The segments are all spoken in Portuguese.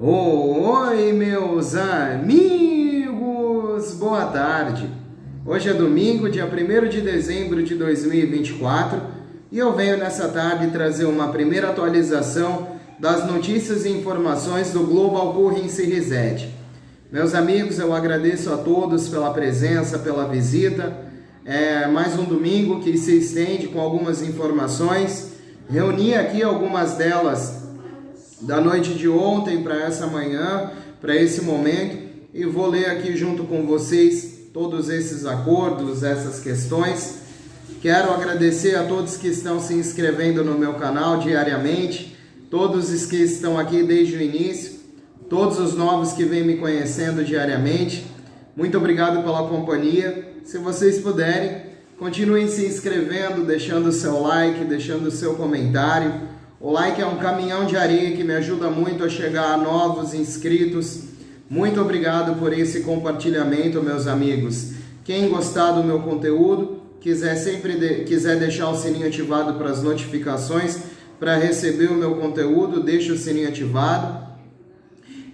Oi, meus amigos! Boa tarde! Hoje é domingo, dia 1º de dezembro de 2024 e eu venho nessa tarde trazer uma primeira atualização das notícias e informações do Global Currency Reset. Meus amigos, eu agradeço a todos pela presença, pela visita. É mais um domingo que se estende com algumas informações. Reuni aqui algumas delas da noite de ontem para essa manhã, para esse momento, e vou ler aqui junto com vocês todos esses acordos, essas questões. Quero agradecer a todos que estão se inscrevendo no meu canal diariamente, todos os que estão aqui desde o início, todos os novos que vêm me conhecendo diariamente. Muito obrigado pela companhia. Se vocês puderem, continuem se inscrevendo, deixando o seu like, deixando o seu comentário. O like é um caminhão de areia que me ajuda muito a chegar a novos inscritos. Muito obrigado por esse compartilhamento, meus amigos. Quem gostar do meu conteúdo, quiser deixar o sininho ativado para as notificações, para receber o meu conteúdo, deixa o sininho ativado.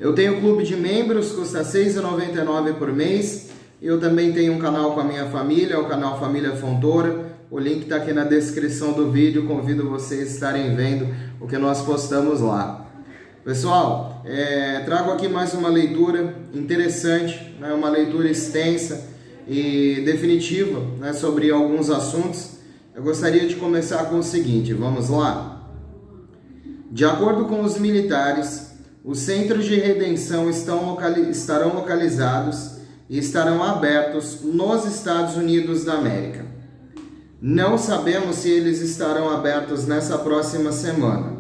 Eu tenho um clube de membros, custa R$ 6,99 por mês. Eu também tenho um canal com a minha família, o canal Família Fontoura. O link está aqui na descrição do vídeo, convido vocês a estarem vendo o que nós postamos lá. Pessoal, trago aqui mais uma leitura interessante, né, uma leitura extensa e definitiva, né, sobre alguns assuntos. Eu gostaria de começar com o seguinte, vamos lá? De acordo com os militares, os centros de redenção estarão localizados e estarão abertos nos Estados Unidos da América. Não sabemos se eles estarão abertos nessa próxima semana.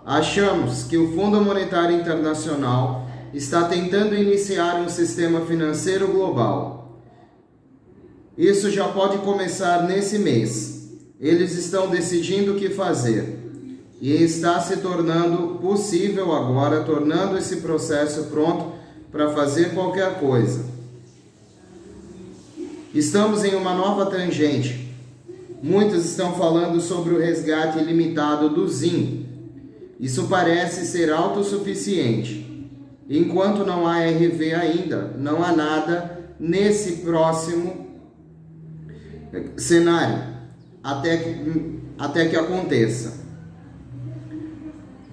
Achamos que o Fundo Monetário Internacional está tentando iniciar um sistema financeiro global. Isso já pode começar nesse mês. Eles estão decidindo o que fazer. E está se tornando possível agora, tornando esse processo pronto para fazer qualquer coisa. Estamos em uma nova tangente. Muitos estão falando sobre o resgate ilimitado do ZIM. Isso parece ser autossuficiente. Enquanto não há RV ainda, não há nada nesse próximo cenário, até que aconteça.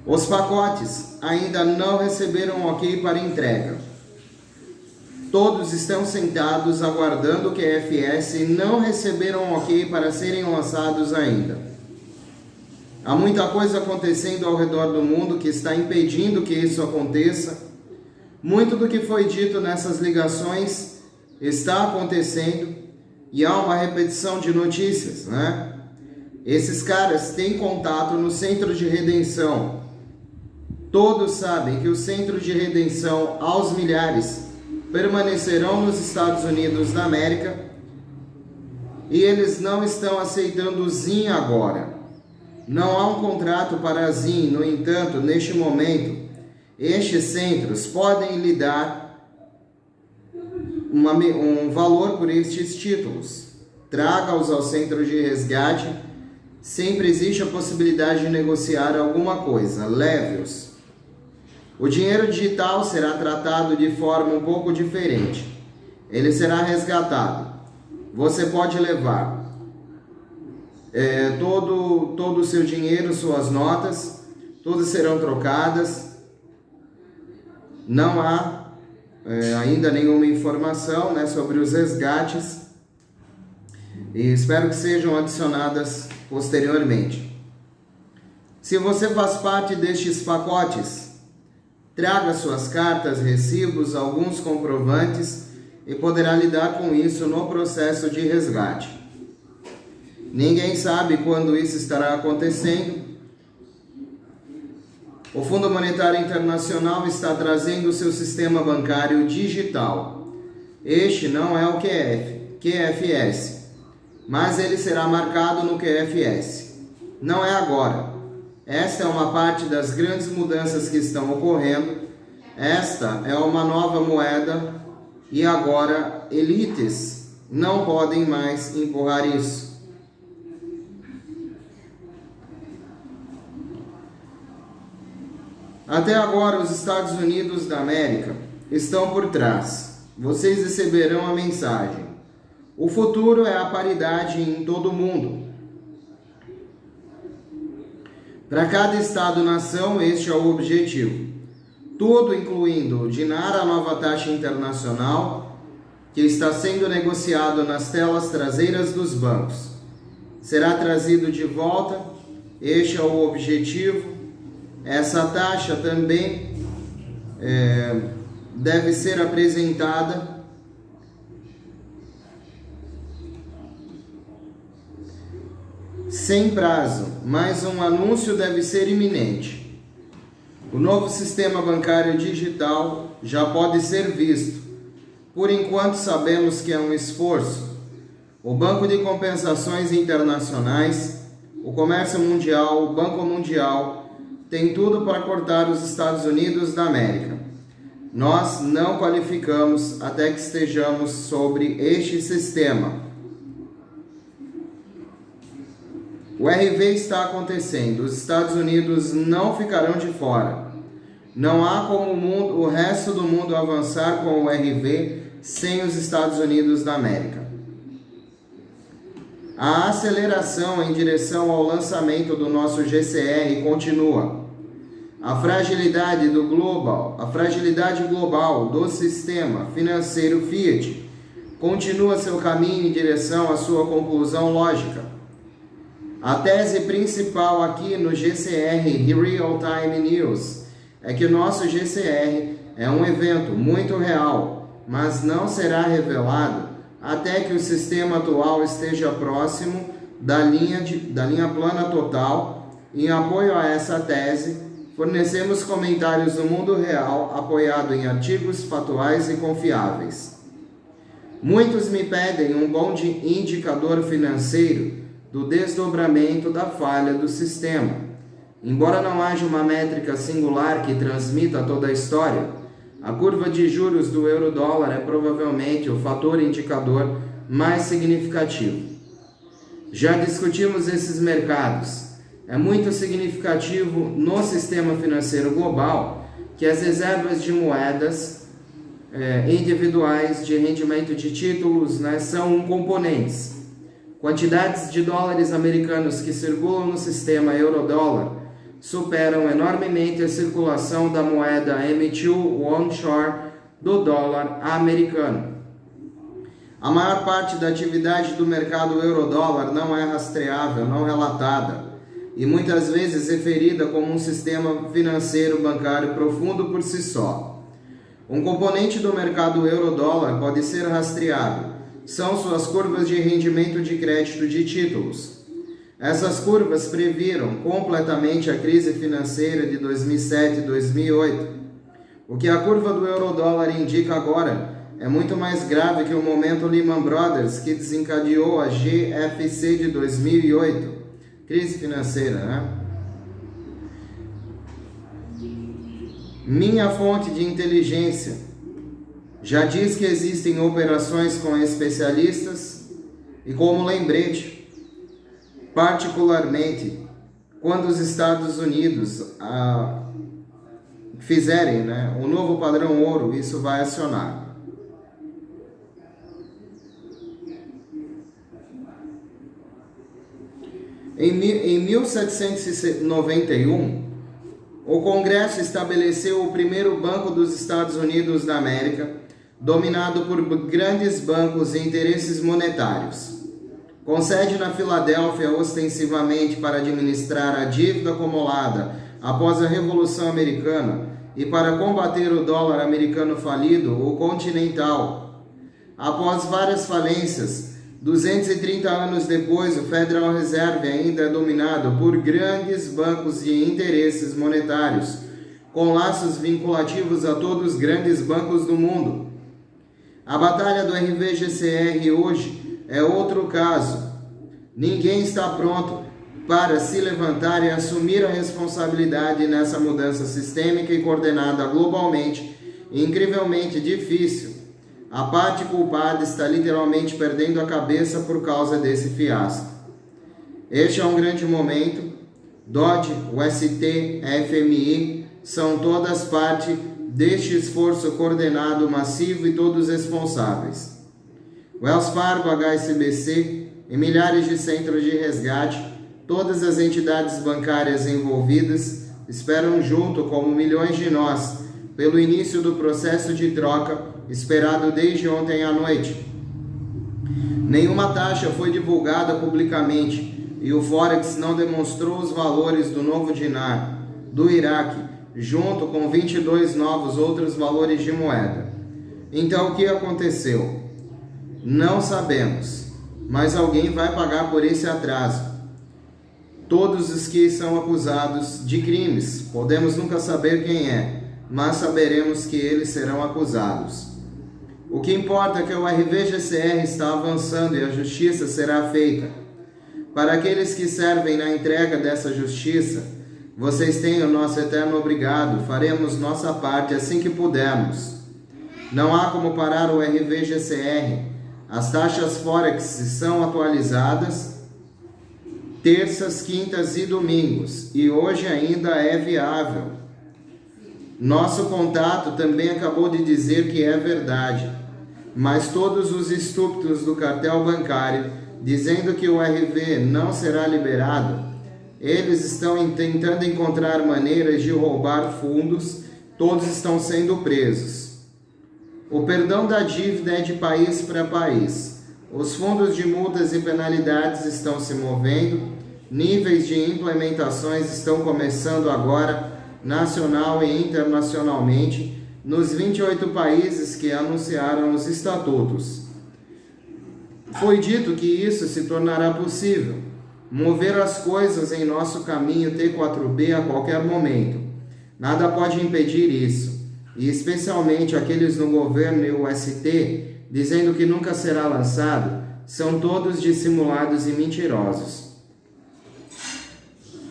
Os pacotes ainda não receberam ok para entrega. Todos estão sentados aguardando o QFS e não receberam ok para serem lançados ainda. Há muita coisa acontecendo ao redor do mundo que está impedindo que isso aconteça. Muito do que foi dito nessas ligações está acontecendo e há uma repetição de notícias, né? Esses caras têm contato no centro de redenção. Todos sabem que o centro de redenção, aos milhares, permanecerão nos Estados Unidos da América e eles não estão aceitando o ZIM agora. Não há um contrato para a ZIM, no entanto, neste momento, estes centros podem lhe dar um valor por estes títulos. Traga-os ao centro de resgate, sempre existe a possibilidade de negociar alguma coisa, leve-os. O dinheiro digital será tratado de forma um pouco diferente. Ele será resgatado. Você pode levar todo o seu dinheiro, suas notas, todas serão trocadas. Não há ainda nenhuma informação, né, sobre os resgates e espero que sejam adicionadas posteriormente. Se você faz parte destes pacotes, traga suas cartas, recibos, alguns comprovantes e poderá lidar com isso no processo de resgate. Ninguém sabe quando isso estará acontecendo. O Fundo Monetário Internacional está trazendo o seu sistema bancário digital. Este não é o QFS, mas ele será marcado no QFS. Não é agora. Esta é uma parte das grandes mudanças que estão ocorrendo. Esta é uma nova moeda e agora elites não podem mais empurrar isso. Até agora, os Estados Unidos da América estão por trás. Vocês receberão a mensagem. O futuro é a paridade em todo o mundo. Para cada Estado-nação, este é o objetivo. Tudo incluindo o dinar, a nova taxa internacional, que está sendo negociado nas telas traseiras dos bancos. Será trazido de volta, este é o objetivo. Essa taxa também deve ser apresentada sem prazo, mas um anúncio deve ser iminente. O novo sistema bancário digital já pode ser visto. Por enquanto sabemos que é um esforço. O Banco de Compensações Internacionais, o Comércio Mundial, o Banco Mundial, tem tudo para cortar os Estados Unidos da América. Nós não qualificamos até que estejamos sobre este sistema. O RV está acontecendo. Os Estados Unidos não ficarão de fora. Não há como o resto do mundo avançar com o RV sem os Estados Unidos da América. A aceleração em direção ao lançamento do nosso GCR continua. A fragilidade global do sistema financeiro Fiat continua seu caminho em direção à sua conclusão lógica. A tese principal aqui no GCR Real Time News é que o nosso GCR é um evento muito real, mas não será revelado até que o sistema atual esteja próximo da linha plana total. Em apoio a essa tese, fornecemos comentários do mundo real apoiado em artigos fatuais e confiáveis. Muitos me pedem um bom indicador financeiro do desdobramento da falha do sistema. Embora não haja uma métrica singular que transmita toda a história, a curva de juros do euro-dólar é provavelmente o fator indicador mais significativo. Já discutimos esses mercados. É muito significativo no sistema financeiro global que as reservas de moedas individuais de rendimento de títulos, são componentes. Quantidades de dólares americanos que circulam no sistema euro-dólar superam enormemente a circulação da moeda M2 onshore do dólar americano. A maior parte da atividade do mercado euro-dólar não é rastreável, não relatada, e muitas vezes referida como um sistema financeiro bancário profundo por si só. Um componente do mercado euro-dólar pode ser rastreado. São suas curvas de rendimento de crédito de títulos. Essas curvas previram completamente a crise financeira de 2007 e 2008. O que a curva do euro-dólar indica agora é muito mais grave que o momento Lehman Brothers, que desencadeou a GFC de 2008. Crise financeira, Minha fonte de inteligência já diz que existem operações com especialistas e como lembrete, particularmente quando os Estados Unidos fizerem o novo padrão ouro, isso vai acionar. Em 1791, o Congresso estabeleceu o primeiro banco dos Estados Unidos da América, dominado por grandes bancos e interesses monetários. Com sede na Filadélfia, ostensivamente para administrar a dívida acumulada após a Revolução Americana e para combater o dólar americano falido, o Continental. Após várias falências, 230 anos depois, o Federal Reserve ainda é dominado por grandes bancos de interesses monetários, com laços vinculativos a todos os grandes bancos do mundo. A batalha do RVGCR hoje é outro caso. Ninguém está pronto para se levantar e assumir a responsabilidade nessa mudança sistêmica e coordenada globalmente, incrivelmente difícil. A parte culpada está literalmente perdendo a cabeça por causa desse fiasco. Este é um grande momento. DOD, UST, FMI são todas parte deste esforço coordenado massivo e todos responsáveis. Wells Fargo, HSBC e milhares de centros de resgate, todas as entidades bancárias envolvidas esperam junto, como milhões de nós, pelo início do processo de troca esperado desde ontem à noite. Nenhuma taxa foi divulgada publicamente e o Forex não demonstrou os valores do novo dinar do Iraque, junto com 22 novos outros valores de moeda. Então o que aconteceu? Não sabemos, mas alguém vai pagar por esse atraso. Todos os que são acusados de crimes, podemos nunca saber quem é, mas saberemos que eles serão acusados. O que importa é que o RVGCR está avançando e a justiça será feita. Para aqueles que servem na entrega dessa justiça, vocês têm o nosso eterno obrigado, faremos nossa parte assim que pudermos. Não há como parar o RVGCR. As taxas Forex são atualizadas terças, quintas e domingos, e hoje ainda é viável. Nosso contato também acabou de dizer que é verdade, mas todos os estúpidos do cartel bancário dizendo que o RV não será liberado, eles estão tentando encontrar maneiras de roubar fundos, todos estão sendo presos. O perdão da dívida é de país para país. Os fundos de multas e penalidades estão se movendo, níveis de implementações estão começando agora, nacional e internacionalmente, nos 28 países que anunciaram os estatutos. Foi dito que isso se tornará possível, mover as coisas em nosso caminho T4B a qualquer momento. Nada pode impedir isso, e especialmente aqueles no governo e o ST, dizendo que nunca será lançado, são todos dissimulados e mentirosos.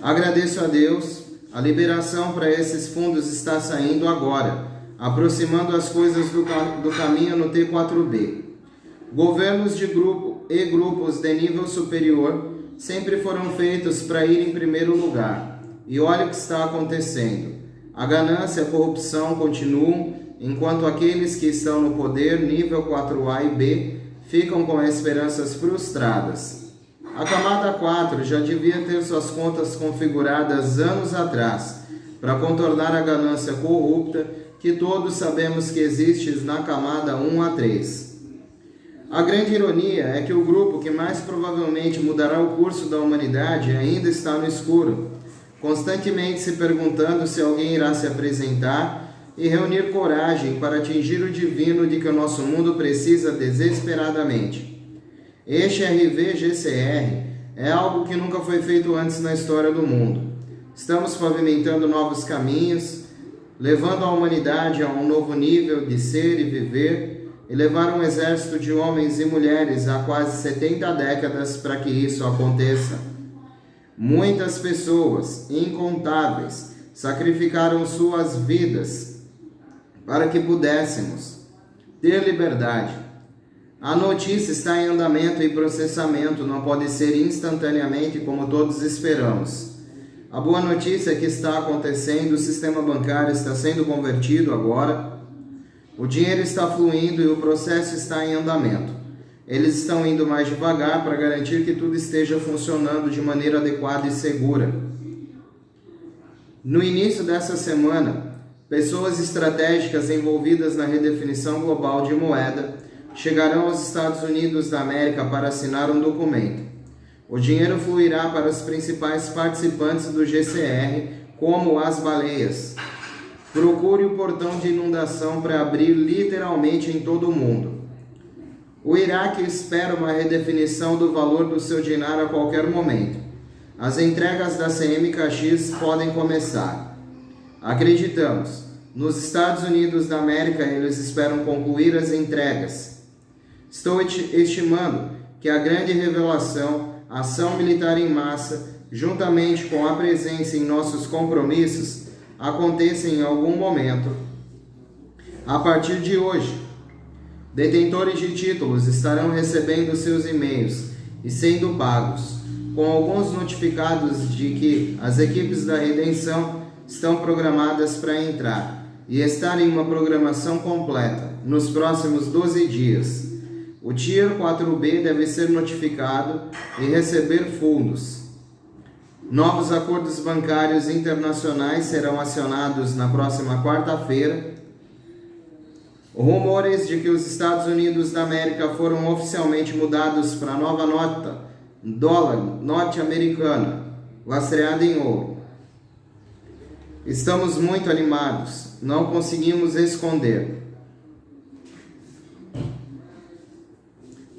Agradeço a Deus, a liberação para esses fundos está saindo agora, aproximando as coisas do caminho no T4B. Governos de grupo e grupos de nível superior sempre foram feitos para ir em primeiro lugar. E olha o que está acontecendo. A ganância e a corrupção continuam, enquanto aqueles que estão no poder, nível 4A e B, ficam com esperanças frustradas. A camada 4 já devia ter suas contas configuradas anos atrás, para contornar a ganância corrupta que todos sabemos que existe na camada 1 a 3. A grande ironia é que o grupo que mais provavelmente mudará o curso da humanidade ainda está no escuro, constantemente se perguntando se alguém irá se apresentar e reunir coragem para atingir o divino de que o nosso mundo precisa desesperadamente. Este RVGCR é algo que nunca foi feito antes na história do mundo. Estamos pavimentando novos caminhos, levando a humanidade a um novo nível de ser e viver, e levar um exército de homens e mulheres há quase 70 décadas para que isso aconteça. Muitas pessoas, incontáveis, sacrificaram suas vidas para que pudéssemos ter liberdade. A notícia está em andamento e processamento, não pode ser instantaneamente como todos esperamos. A boa notícia é que está acontecendo, o sistema bancário está sendo convertido agora, o dinheiro está fluindo e o processo está em andamento. Eles estão indo mais devagar para garantir que tudo esteja funcionando de maneira adequada e segura. No início dessa semana, pessoas estratégicas envolvidas na redefinição global de moeda chegarão aos Estados Unidos da América para assinar um documento. O dinheiro fluirá para os principais participantes do GCR, como as baleias. Procure o portão de inundação para abrir literalmente em todo o mundo. O Iraque espera uma redefinição do valor do seu dinar a qualquer momento. As entregas da CMKX podem começar. Acreditamos. Nos Estados Unidos da América, eles esperam concluir as entregas. Estou estimando que a grande revelação, a ação militar em massa, juntamente com a presença em nossos compromissos, aconteça em algum momento. A partir de hoje, detentores de títulos estarão recebendo seus e-mails e sendo pagos, com alguns notificados de que as equipes da redenção estão programadas para entrar e estar em uma programação completa nos próximos 12 dias. O Tier 4B deve ser notificado e receber fundos. Novos acordos bancários internacionais serão acionados na próxima quarta-feira. Rumores de que os Estados Unidos da América foram oficialmente mudados para a nova nota, dólar norte-americana, lastreada em ouro. Estamos muito animados, não conseguimos esconder.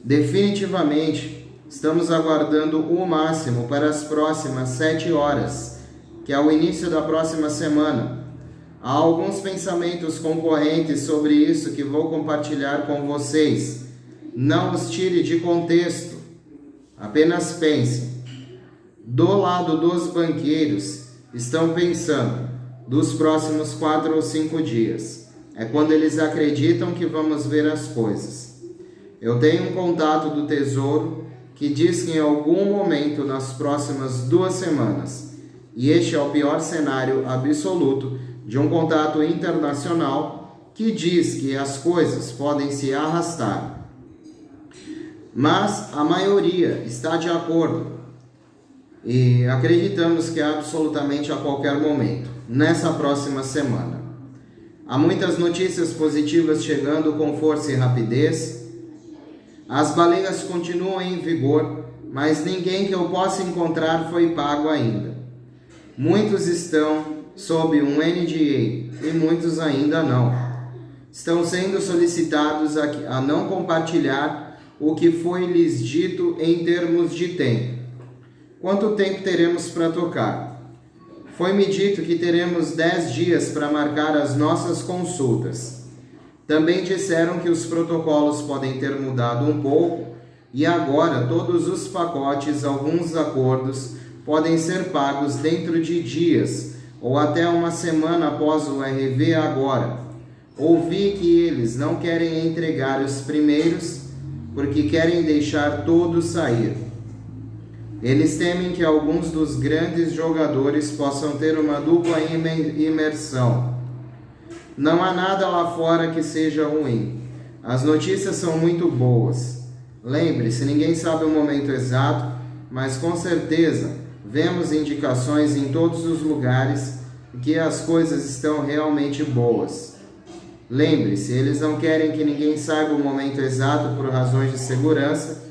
Definitivamente, estamos aguardando o máximo para as próximas 7 horas, que é o início da próxima semana. Há alguns pensamentos concorrentes sobre isso que vou compartilhar com vocês. Não os tire de contexto, apenas pense. Do lado dos banqueiros, estão pensando dos próximos 4 ou 5 dias. É quando eles acreditam que vamos ver as coisas. Eu tenho um contato do Tesouro que diz que em algum momento nas próximas 2 semanas, e este é o pior cenário absoluto de um contato internacional que diz que as coisas podem se arrastar. Mas a maioria está de acordo e acreditamos que absolutamente a qualquer momento, nessa próxima semana. Há muitas notícias positivas chegando com força e rapidez. As baleias continuam em vigor, mas ninguém que eu possa encontrar foi pago ainda. Muitos estão sob um NDA e muitos ainda não. Estão sendo solicitados a não compartilhar o que foi lhes dito em termos de tempo. Quanto tempo teremos para tocar? Foi-me dito que teremos 10 dias para marcar as nossas consultas. Também disseram que os protocolos podem ter mudado um pouco e agora todos os pacotes, alguns acordos, podem ser pagos dentro de dias ou até uma semana após o RV agora. Ouvi que eles não querem entregar os primeiros porque querem deixar todos sair. Eles temem que alguns dos grandes jogadores possam ter uma dupla imersão. Não há nada lá fora que seja ruim. As notícias são muito boas. Lembre-se, ninguém sabe o momento exato, mas com certeza vemos indicações em todos os lugares que as coisas estão realmente boas. Lembre-se, eles não querem que ninguém saiba o momento exato por razões de segurança.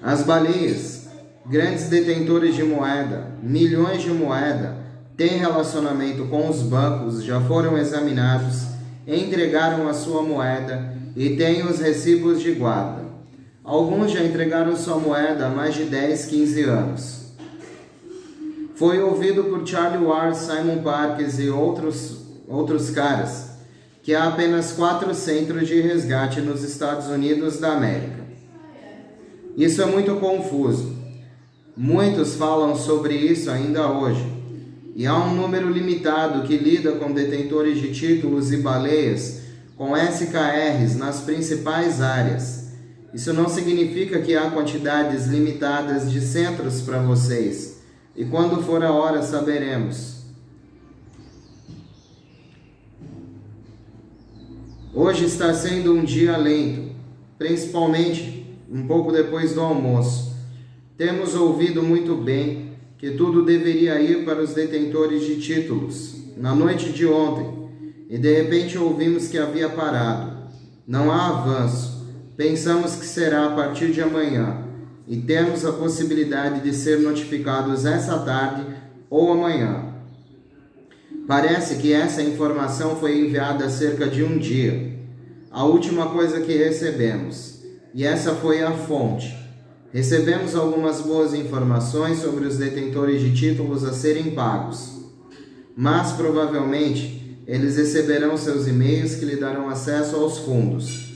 As baleias, grandes detentores de moeda, milhões de moeda, têm relacionamento com os bancos, já foram examinados, entregaram a sua moeda e têm os recibos de guarda. Alguns já entregaram sua moeda há mais de 10, 15 anos. Foi ouvido por Charlie Ward, Simon Parkes e outros caras que há apenas 4 centros de resgate nos Estados Unidos da América. Isso é muito confuso. Muitos falam sobre isso ainda hoje. E há um número limitado que lida com detentores de títulos e baleias com SKRs nas principais áreas. Isso não significa que há quantidades limitadas de centros para vocês. E quando for a hora, saberemos. Hoje está sendo um dia lento, principalmente um pouco depois do almoço. Temos ouvido muito bem que tudo deveria ir para os detentores de títulos na noite de ontem, e de repente ouvimos que havia parado. Não há avanço. Pensamos que será a partir de amanhã, e temos a possibilidade de ser notificados essa tarde ou amanhã. Parece que essa informação foi enviada há cerca de um dia. A última coisa que recebemos, e essa foi a fonte. Recebemos algumas boas informações sobre os detentores de títulos a serem pagos, mas provavelmente eles receberão seus e-mails que lhe darão acesso aos fundos.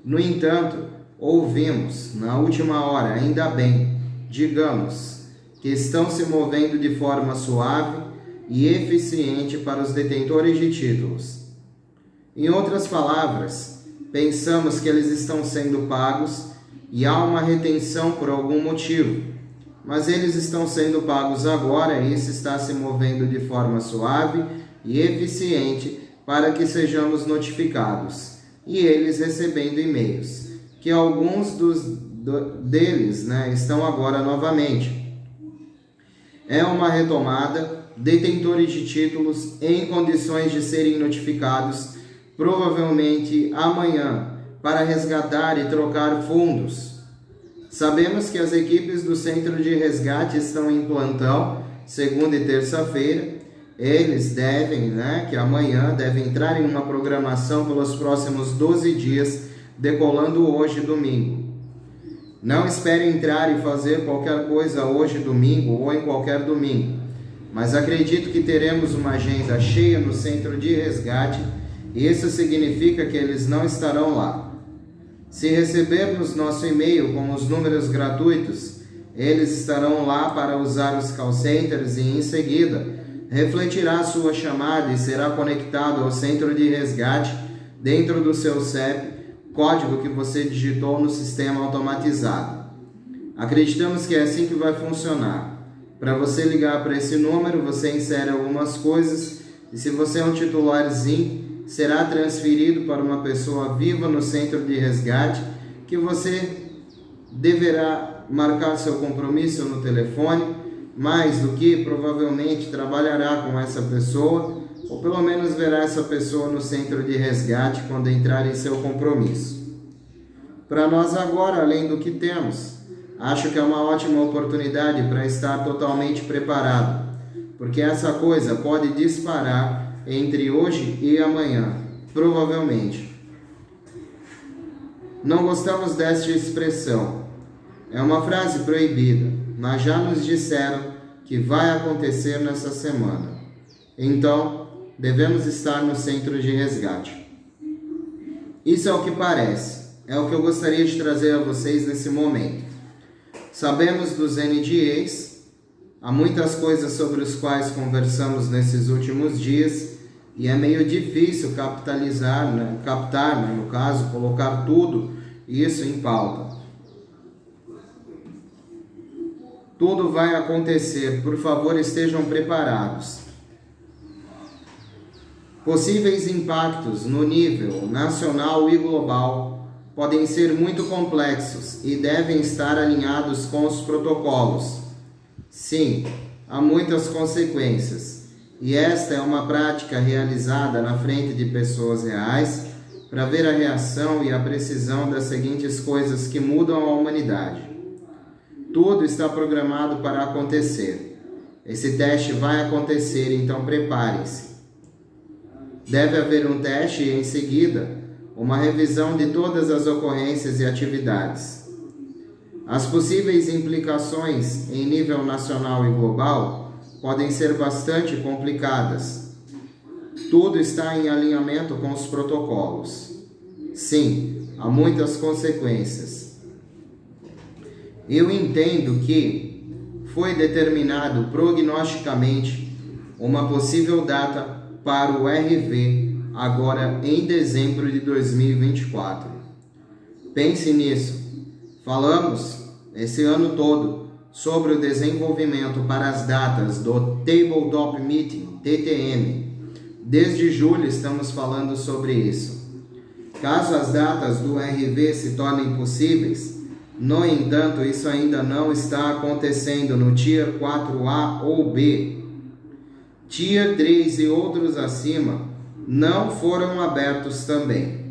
No entanto, ouvimos, na última hora, ainda bem, digamos, que estão se movendo de forma suave e eficiente para os detentores de títulos. Em outras palavras, pensamos que eles estão sendo pagos e há uma retenção por algum motivo, mas eles estão sendo pagos agora e isso está se movendo de forma suave e eficiente para que sejamos notificados. E eles recebendo e-mails, que alguns deles estão agora novamente. É uma retomada, detentores de títulos em condições de serem notificados, provavelmente amanhã, para resgatar e trocar fundos. Sabemos que as equipes do Centro de Resgate estão em plantão, segunda e terça-feira. Eles devem, que amanhã, devem entrar em uma programação pelos próximos 12 dias, decolando hoje, domingo. Não espere entrar e fazer qualquer coisa hoje, domingo, ou em qualquer domingo. Mas acredito que teremos uma agenda cheia no Centro de Resgate, e isso significa que eles não estarão lá. Se recebermos nosso e-mail com os números gratuitos, eles estarão lá para usar os call centers e, em seguida, refletirá sua chamada e será conectado ao Centro de Resgate dentro do seu CEP, código que você digitou no sistema automatizado. Acreditamos que é assim que vai funcionar. Para você ligar para esse número, você insere algumas coisas e, se você é um titularzinho, será transferido para uma pessoa viva no Centro de Resgate, que você deverá marcar seu compromisso no telefone, mais do que provavelmente trabalhará com essa pessoa, ou pelo menos verá essa pessoa no Centro de Resgate quando entrar em seu compromisso. Para nós agora, além do que temos, acho que é uma ótima oportunidade para estar totalmente preparado, porque essa coisa pode disparar entre hoje e amanhã, provavelmente. Não gostamos desta expressão. É uma frase proibida, mas já nos disseram que vai acontecer nessa semana. Então, devemos estar no Centro de Resgate. Isso é o que parece. É o que eu gostaria de trazer a vocês nesse momento. Sabemos dos NDAs, há muitas coisas sobre as quais conversamos nesses últimos dias, e é meio difícil captar, no caso, colocar tudo isso em pauta. Tudo vai acontecer, por favor, estejam preparados. Possíveis impactos no nível nacional e global podem ser muito complexos e devem estar alinhados com os protocolos. Sim, há muitas consequências. E esta é uma prática realizada na frente de pessoas reais para ver a reação e a precisão das seguintes coisas que mudam a humanidade. Tudo está programado para acontecer. Esse teste vai acontecer, então preparem-se. Deve haver um teste e, em seguida, uma revisão de todas as ocorrências e atividades. As possíveis implicações em nível nacional e global podem ser bastante complicadas. Tudo está em alinhamento com os protocolos. Sim, há muitas consequências. Eu entendo que foi determinado prognosticamente uma possível data para o RV agora em dezembro de 2024. Pense nisso. Falamos esse ano todo sobre o desenvolvimento para as datas do Tabletop Meeting, TTM. Desde julho estamos falando sobre isso. Caso as datas do RV se tornem possíveis, no entanto, isso ainda não está acontecendo no Tier 4A ou B. Tier 3 e outros acima não foram abertos também.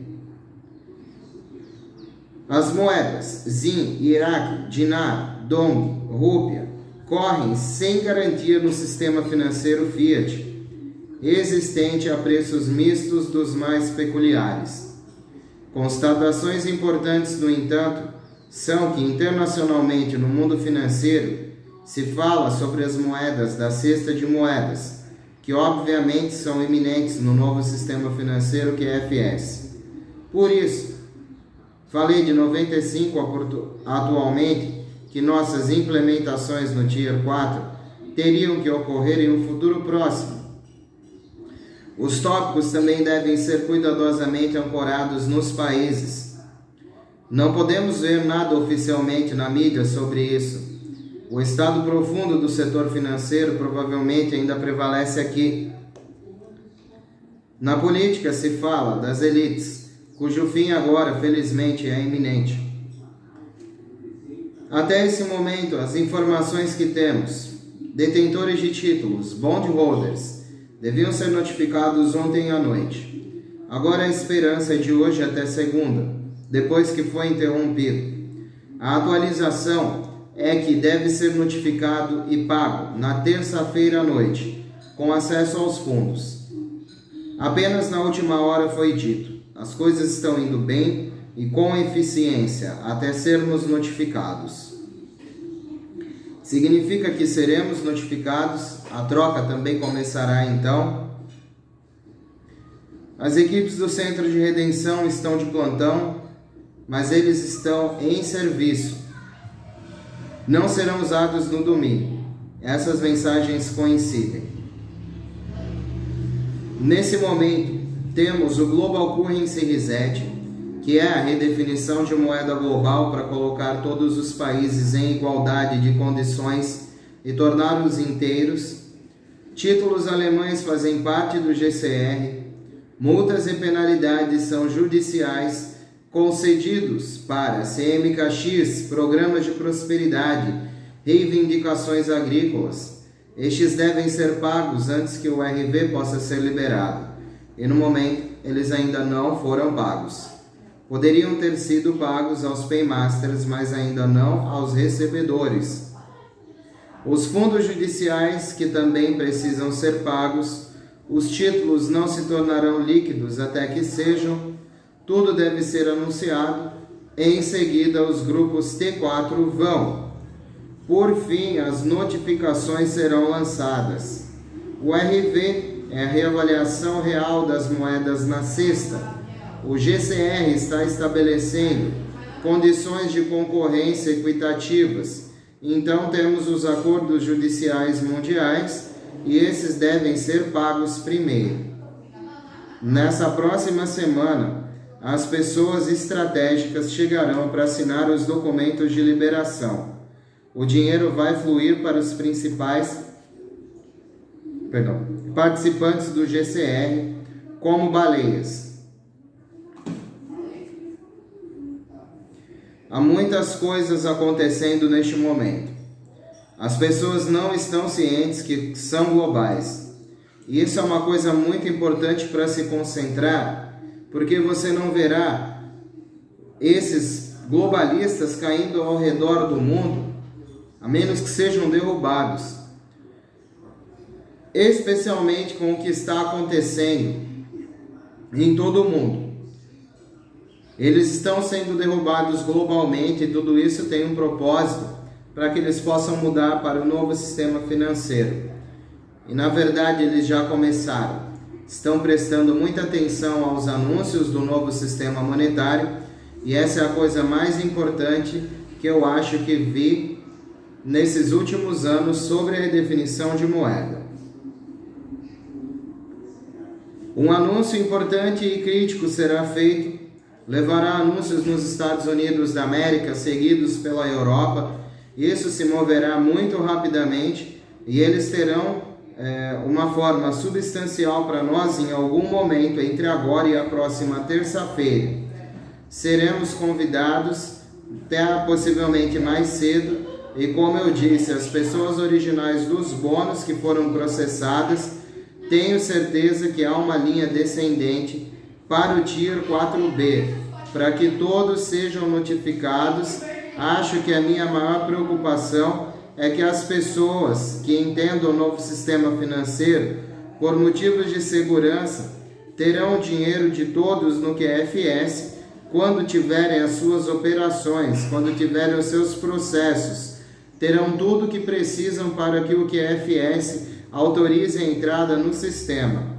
As moedas ZIN, Iraque, Dinar, Dong, Rúpia correm sem garantia no sistema financeiro Fiat, existente a preços mistos dos mais peculiares. Constatações importantes, no entanto, são que internacionalmente no mundo financeiro se fala sobre as moedas da cesta de moedas, que obviamente são iminentes no novo sistema financeiro que é FS. Por isso, falei de 95 atualmente, que nossas implementações no Tier 4 teriam que ocorrer em um futuro próximo. Os tópicos também devem ser cuidadosamente ancorados nos países. Não podemos ver nada oficialmente na mídia sobre isso. O estado profundo do setor financeiro provavelmente ainda prevalece aqui. Na política se fala das elites, cujo fim agora, felizmente, é iminente. Até esse momento, as informações que temos, detentores de títulos, bondholders, deviam ser notificados ontem à noite. Agora a esperança é de hoje até segunda, depois que foi interrompido. A atualização é que deve ser notificado e pago na terça-feira à noite, com acesso aos fundos. Apenas na última hora foi dito: as coisas estão indo bem e com eficiência até sermos notificados. Significa que seremos notificados, a troca também começará então. As equipes do Centro de Redenção estão de plantão, mas eles estão em serviço. Não serão usados no domingo. Essas mensagens coincidem. Nesse momento, temos o Global Currency Reset, que é a redefinição de moeda global para colocar todos os países em igualdade de condições e torná-los inteiros. Títulos alemães fazem parte do GCR. Multas e penalidades são judiciais concedidos para CMKX, programas de prosperidade, reivindicações agrícolas. Estes devem ser pagos antes que o RV possa ser liberado, e no momento eles ainda não foram pagos. Poderiam ter sido pagos aos paymasters, mas ainda não aos recebedores. Os fundos judiciais, que também precisam ser pagos, os títulos não se tornarão líquidos até que sejam. Tudo deve ser anunciado. Em seguida, os grupos T4 vão. Por fim, as notificações serão lançadas. O RV é a reavaliação real das moedas na sexta. O GCR está estabelecendo condições de concorrência equitativas. Então, temos os acordos judiciais mundiais e esses devem ser pagos primeiro. Nessa próxima semana, as pessoas estratégicas chegarão para assinar os documentos de liberação. O dinheiro vai fluir para os principais participantes do GCR, como baleias. Há muitas coisas acontecendo neste momento. As pessoas não estão cientes que são globais. E isso é uma coisa muito importante para se concentrar, porque você não verá esses globalistas caindo ao redor do mundo, a menos que sejam derrubados. Especialmente com o que está acontecendo em todo o mundo. Eles estão sendo derrubados globalmente e tudo isso tem um propósito para que eles possam mudar para o novo sistema financeiro. E na verdade eles já começaram. Estão prestando muita atenção aos anúncios do novo sistema monetário e essa é a coisa mais importante que eu acho que vi nesses últimos anos sobre a redefinição de moeda. Um anúncio importante e crítico será feito. Levará anúncios nos Estados Unidos da América, seguidos pela Europa. Isso se moverá muito rapidamente e eles terão uma forma substancial para nós em algum momento entre agora e a próxima terça-feira. Seremos convidados até possivelmente mais cedo e, como eu disse, as pessoas originais dos bônus que foram processadas, tenho certeza que há uma linha descendente para o Tier 4B, para que todos sejam notificados. Acho que a minha maior preocupação é que as pessoas que entendam o novo sistema financeiro, por motivos de segurança, terão o dinheiro de todos no QFS quando tiverem as suas operações, quando tiverem os seus processos. Terão tudo o que precisam para que o QFS autorize a entrada no sistema.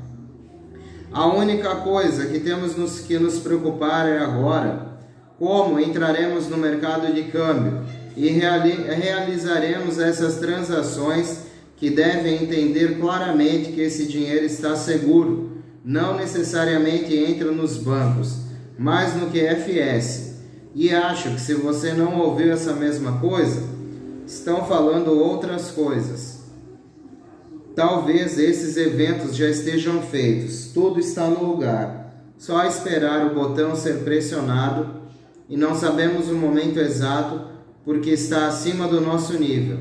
A única coisa que temos que nos preocupar é agora como entraremos no mercado de câmbio e realizaremos essas transações que devem entender claramente que esse dinheiro está seguro, não necessariamente entra nos bancos, mas no QFS. E acho que se você não ouviu essa mesma coisa, estão falando outras coisas. Talvez esses eventos já estejam feitos, tudo está no lugar, só esperar o botão ser pressionado e não sabemos o momento exato porque está acima do nosso nível.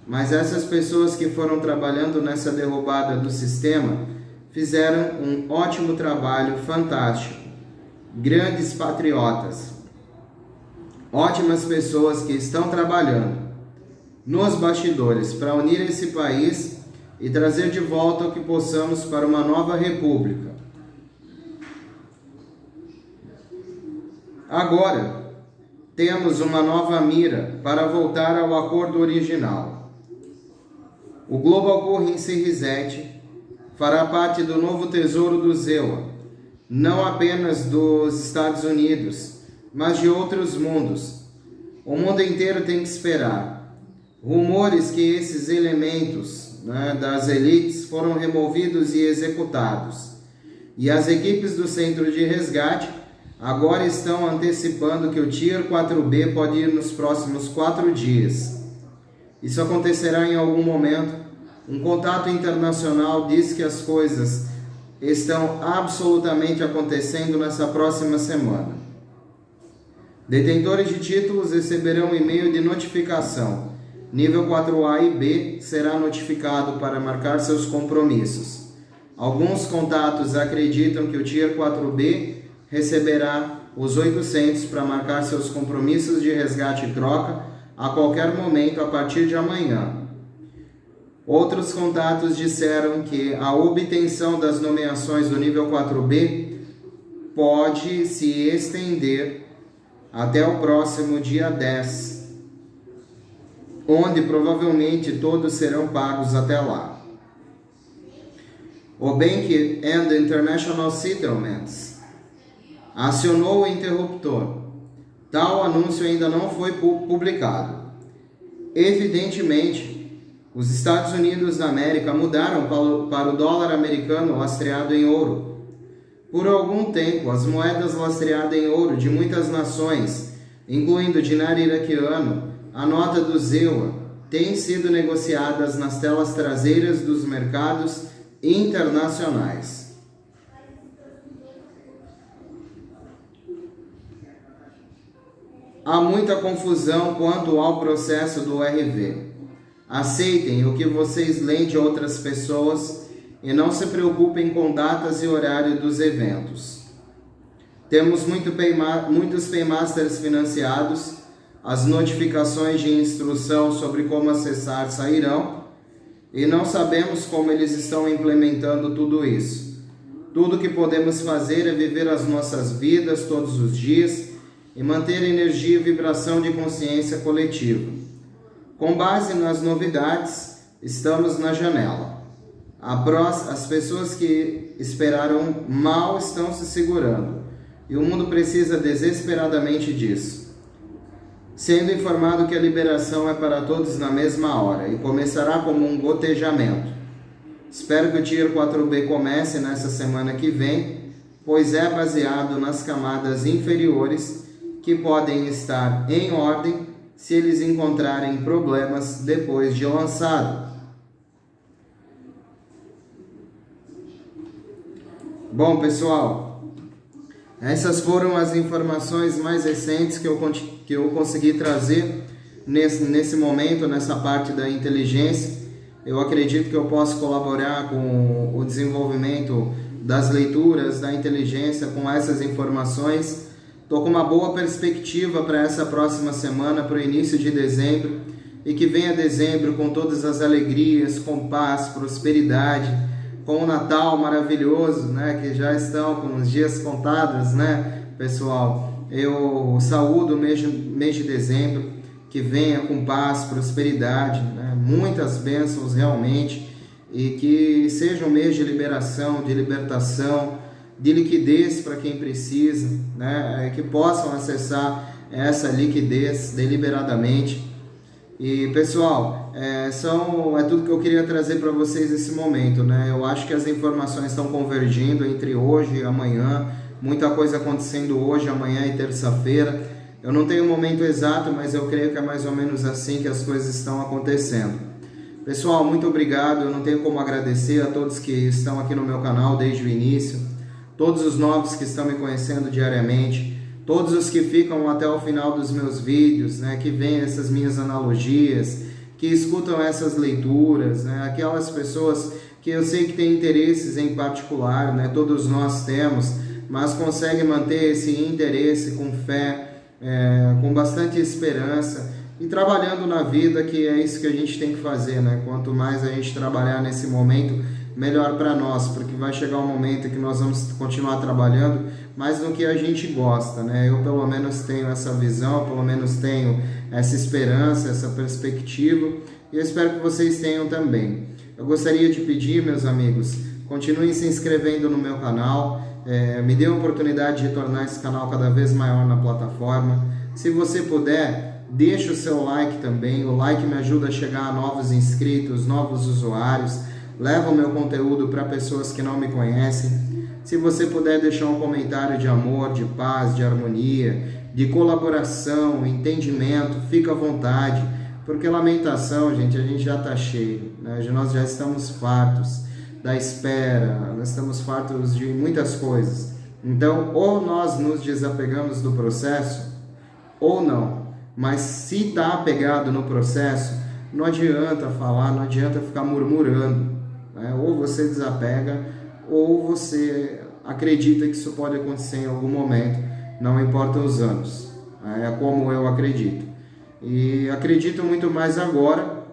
Mas essas pessoas que foram trabalhando nessa derrubada do sistema fizeram um ótimo trabalho, fantástico. Grandes patriotas, ótimas pessoas que estão trabalhando nos bastidores para unir esse país e trazer de volta o que possamos para uma nova república. Agora, temos uma nova mira para voltar ao acordo original. O Global Currency Reset fará parte do novo tesouro do ZEWA, não apenas dos Estados Unidos, mas de outros mundos. O mundo inteiro tem que esperar. Rumores que esses elementos das elites foram removidos e executados. E as equipes do Centro de Resgate agora estão antecipando que o Tier 4B pode ir nos próximos 4 dias. Isso acontecerá em algum momento. Um contato internacional diz que as coisas estão absolutamente acontecendo nessa próxima semana. Detentores de títulos receberão um e-mail de notificação. Nível 4A e B será notificado para marcar seus compromissos. Alguns contatos acreditam que o Tier 4B receberá os 800 para marcar seus compromissos de resgate e troca a qualquer momento a partir de amanhã. Outros contatos disseram que a obtenção das nomeações do nível 4B pode se estender até o próximo dia 10, onde provavelmente todos serão pagos até lá. O Bank and International Settlements acionou o interruptor. Tal anúncio ainda não foi publicado. Evidentemente, os Estados Unidos da América mudaram para o dólar americano lastreado em ouro. Por algum tempo, as moedas lastreadas em ouro de muitas nações, incluindo o dinar iraquiano, a nota do ZEWA, têm sido negociadas nas telas traseiras dos mercados internacionais. Há muita confusão quanto ao processo do RV. Aceitem o que vocês leem de outras pessoas e não se preocupem com datas e horário dos eventos. Temos muitos Paymasters financiados, as notificações de instrução sobre como acessar sairão e não sabemos como eles estão implementando tudo isso. Tudo que podemos fazer é viver as nossas vidas todos os dias e manter energia e vibração de consciência coletiva. Com base nas novidades, estamos na janela. As pessoas que esperaram mal estão se segurando e o mundo precisa desesperadamente disso. Sendo informado que a liberação é para todos na mesma hora e começará como um gotejamento. Espero que o Tier 4B comece nessa semana que vem, pois é baseado nas camadas inferiores que podem estar em ordem se eles encontrarem problemas depois de lançado. Bom, pessoal, essas foram as informações mais recentes que eu consegui trazer nesse momento, nessa parte da inteligência. Eu acredito que eu posso colaborar com o desenvolvimento das leituras da inteligência com essas informações. Estou com uma boa perspectiva para essa próxima semana, para o início de dezembro, e que venha dezembro com todas as alegrias, com paz, prosperidade, com o Natal maravilhoso, né, que já estão com os dias contados, né, pessoal. Eu saúdo o mês de dezembro, que venha com paz, prosperidade, né, muitas bênçãos realmente, e que seja um mês de liberação, de libertação, de liquidez para quem precisa, né, que possam acessar essa liquidez deliberadamente. E pessoal, é tudo que eu queria trazer para vocês nesse momento, né? Eu acho que as informações estão convergindo entre hoje e amanhã, muita coisa acontecendo hoje, amanhã e terça-feira. Eu não tenho um momento exato, mas eu creio que é mais ou menos assim que as coisas estão acontecendo. Pessoal, muito obrigado. Eu não tenho como agradecer a todos que estão aqui no meu canal desde o início, todos os novos que estão me conhecendo diariamente, todos os que ficam até o final dos meus vídeos, né, que veem essas minhas analogias, que escutam essas leituras, né, aquelas pessoas que eu sei que têm interesses em particular, né, todos nós temos, mas conseguem manter esse interesse com fé, com bastante esperança e trabalhando na vida, que é isso que a gente tem que fazer, né? Quanto mais a gente trabalhar nesse momento, melhor para nós, porque vai chegar um momento que nós vamos continuar trabalhando mais no que a gente gosta, né? Eu pelo menos tenho essa visão, pelo menos tenho essa esperança, essa perspectiva, e eu espero que vocês tenham também. Eu gostaria de pedir, meus amigos, continuem se inscrevendo no meu canal, me dê a oportunidade de tornar esse canal cada vez maior na plataforma. Se você puder, deixa o seu like também, o like me ajuda a chegar a novos inscritos, novos usuários, leva o meu conteúdo para pessoas que não me conhecem. Se você puder deixar um comentário de amor, de paz, de harmonia, de colaboração, entendimento, fica à vontade, porque lamentação, gente, a gente já está cheio, né? Nós já estamos fartos da espera, nós estamos fartos de muitas coisas. Então, ou nós nos desapegamos do processo, ou não. Mas se está apegado no processo, não adianta falar, não adianta ficar murmurando, né? Ou você desapega, ou você acredita que isso pode acontecer em algum momento, não importa os anos, é como eu acredito. E acredito muito mais agora,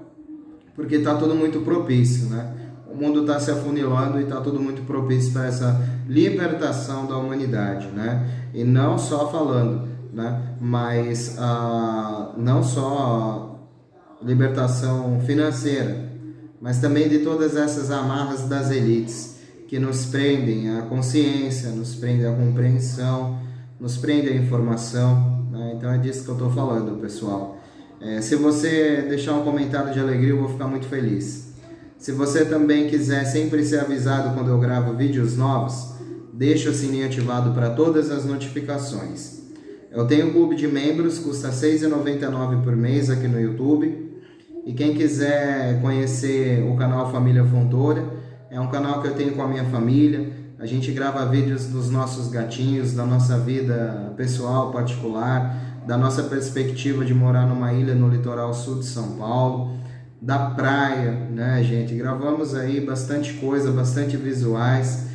porque está tudo muito propício, né? O mundo está se afunilando e está tudo muito propício para essa libertação da humanidade, né? E não só falando, né? Mas não só libertação financeira, mas também de todas essas amarras das elites que nos prendem à consciência, nos prendem à compreensão, nos prendem à informação, né? Então é disso que eu estou falando, pessoal. Se você deixar um comentário de alegria, eu vou ficar muito feliz. Se você também quiser sempre ser avisado quando eu gravo vídeos novos, deixa o sininho ativado para todas as notificações. Eu tenho um clube de membros, custa R$ 6,99 por mês aqui no YouTube. E quem quiser conhecer o canal Família Fontoura, é um canal que eu tenho com a minha família. A gente grava vídeos dos nossos gatinhos, da nossa vida pessoal, particular, da nossa perspectiva de morar numa ilha no litoral sul de São Paulo, da praia, né, gente? Gravamos aí bastante coisa, bastante visuais.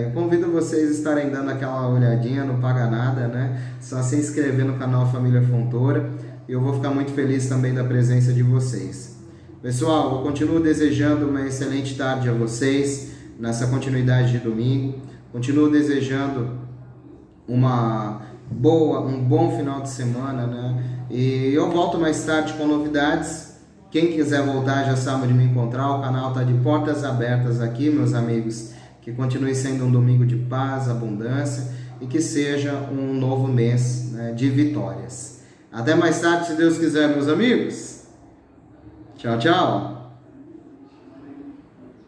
Eu convido vocês a estarem dando aquela olhadinha, não paga nada, né? Só se inscrever no canal Família Fontoura. E eu vou ficar muito feliz também da presença de vocês. Pessoal, eu continuo desejando uma excelente tarde a vocês, nessa continuidade de domingo. Continuo desejando um bom final de semana, né? E eu volto mais tarde com novidades. Quem quiser voltar já sabe onde me encontrar. O canal está de portas abertas aqui, meus amigos. Que continue sendo um domingo de paz, abundância e que seja um novo mês, né, de vitórias. Até mais tarde, se Deus quiser, meus amigos. Tchau, tchau.